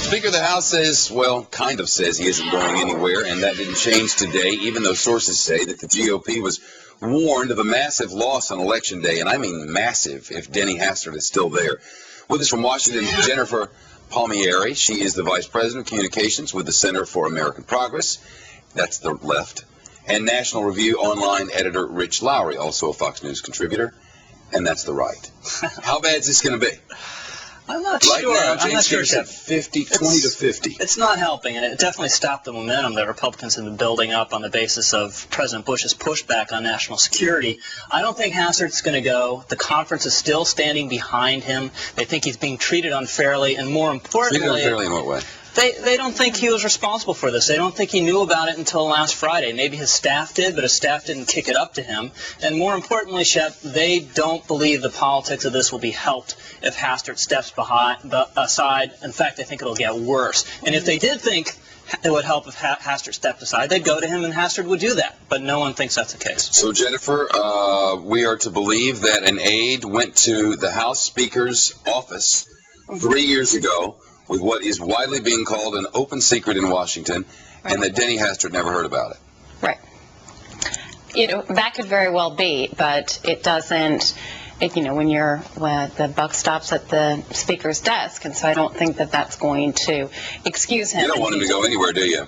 Speaker of the House says, well, kind of says he isn't going anywhere, and that didn't change today, even though sources say that the GOP was warned of a massive loss on Election Day, and I mean massive, if Denny Hastert is still there. With us from Washington, Jennifer Palmieri. She is the Vice President of Communications with the Center for American Progress. That's the left. And National Review Online editor Rich Lowry, also a Fox News contributor, and that's the right. How bad is this going to be? I'm not right sure. Now, I'm not sure. 20 to 50. It's not helping, and it definitely stopped the momentum that Republicans have been building up on the basis of President Bush's pushback on national security. I don't think Hastert's going to go. The conference is still standing behind him. They think he's being treated unfairly, and more importantly... Treated unfairly in what way? They don't think he was responsible for this. They don't think he knew about it until last Friday. Maybe his staff did, but his staff didn't kick it up to him. And more importantly, Shep, they don't believe the politics of this will be helped if Hastert steps aside. In fact, they think it'll get worse. And if they did think it would help if Hastert stepped aside, they'd go to him and Hastert would do that. But no one thinks that's the case. So, Jennifer, we are to believe that an aide went to the House Speaker's office 3 years ago with what is widely being called an open secret in Washington, and that Denny Hastert never heard about it. Right. You know, that could very well be, but it doesn't, you know, when the buck stops at the Speaker's desk, and so I don't think that that's going to excuse him. You don't want him to go anywhere, do you?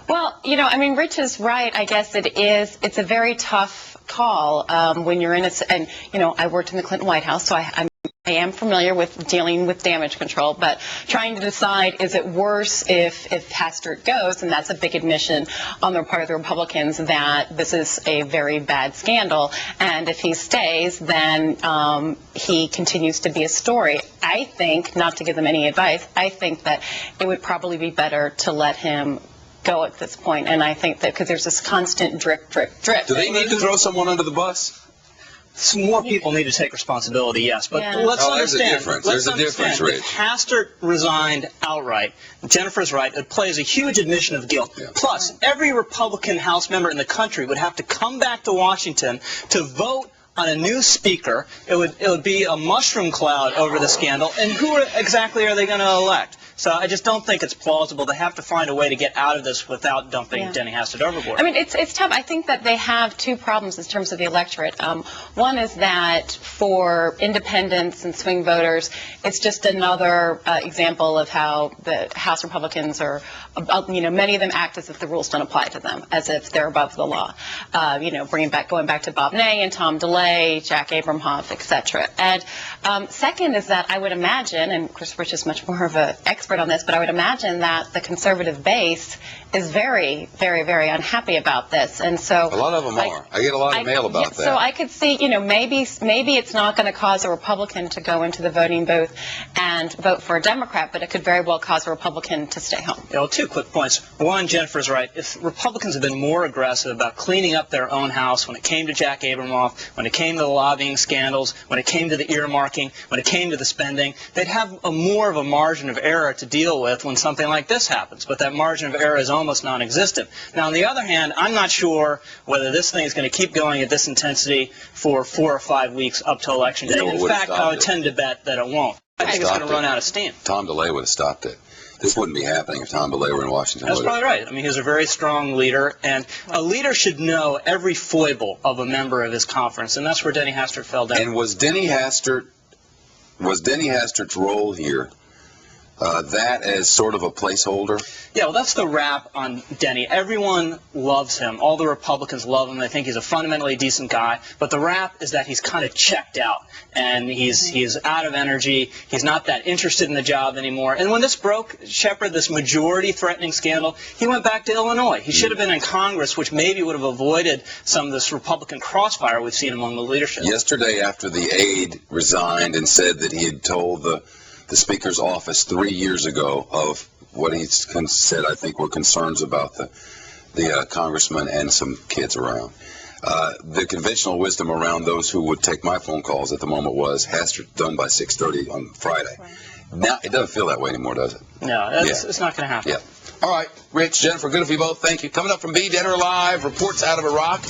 Well, you know, I mean, Rich is right. I guess it's a very tough call when you're in and, you know, I worked in the Clinton White House, so I am familiar with dealing with damage control, but trying to decide, is it worse if Hastert goes, and that's a big admission on the part of the Republicans that this is a very bad scandal, and if he stays, then he continues to be a story. I think, not to give them any advice, I think that it would probably be better to let him go at this point, and I think that because there's this constant drip, drip, drip. Do they need to throw someone under the bus? Some more people need to take responsibility, yes, but let's understand. There's a difference, Rich. If Hastert resigned outright, Jennifer's right, it plays a huge admission of guilt. Yeah. Plus, every Republican House member in the country would have to come back to Washington to vote on a new speaker. It would be a mushroom cloud over the scandal, and who exactly are they going to elect? So I just don't think it's plausible. They have to find a way to get out of this without dumping Denny Hastert overboard. I mean, it's tough. I think that they have two problems in terms of the electorate. One is that for independents and swing voters, it's just another example of how the House Republicans are, you know, many of them act as if the rules don't apply to them, as if they're above the law. You know, going back to Bob Ney and Tom DeLay, Jack Abramoff, etc. And second is that I would imagine, and Chris Rich is much more of an expert on this, but I would imagine that the conservative base is very, very, very unhappy about this, and so a lot of them are. I get a lot of mail about that. So I could see, you know, maybe it's not going to cause a Republican to go into the voting booth and vote for a Democrat, but it could very well cause a Republican to stay home. Well, two quick points. One, Jennifer's right. If Republicans had been more aggressive about cleaning up their own house when it came to Jack Abramoff, when it came to the lobbying scandals, when it came to the earmarking, when it came to the spending, they'd have more of a margin of error to deal with when something like this happens. But that margin of error is almost non-existent. Now, on the other hand, I'm not sure whether this thing is going to keep going at this intensity for 4 or 5 weeks up to Election Day. In fact, I would tend to bet that it won't. I think it's going to run out of steam. Tom DeLay would have stopped it. This wouldn't be happening if Tom DeLay were in Washington. That's probably right. I mean, he's a very strong leader, and a leader should know every foible of a member of his conference, and that's where Denny Hastert fell down. And was Denny Hastert's role here that as sort of a placeholder? Yeah, well, that's the rap on Denny. Everyone loves him. All the Republicans love him. They think he's a fundamentally decent guy. But the rap is that he's kind of checked out, and he's out of energy. He's not that interested in the job anymore. And when this broke, Shepard, this majority-threatening scandal, he went back to Illinois. He should have been in Congress, which maybe would have avoided some of this Republican crossfire we've seen among the leadership. Yesterday, after the aide resigned and said that he had told the Speaker's office 3 years ago of what he said, I think, were concerns about the congressman and some kids around. The conventional wisdom around those who would take my phone calls at the moment was Hastert done by 6:30 on Friday. Right. Now, it doesn't feel that way anymore, does it? No, it's not going to happen. Yeah. All right, Rich, Jennifer, good of you both. Thank you. Coming up from Be Dead or Alive, reports out of Iraq.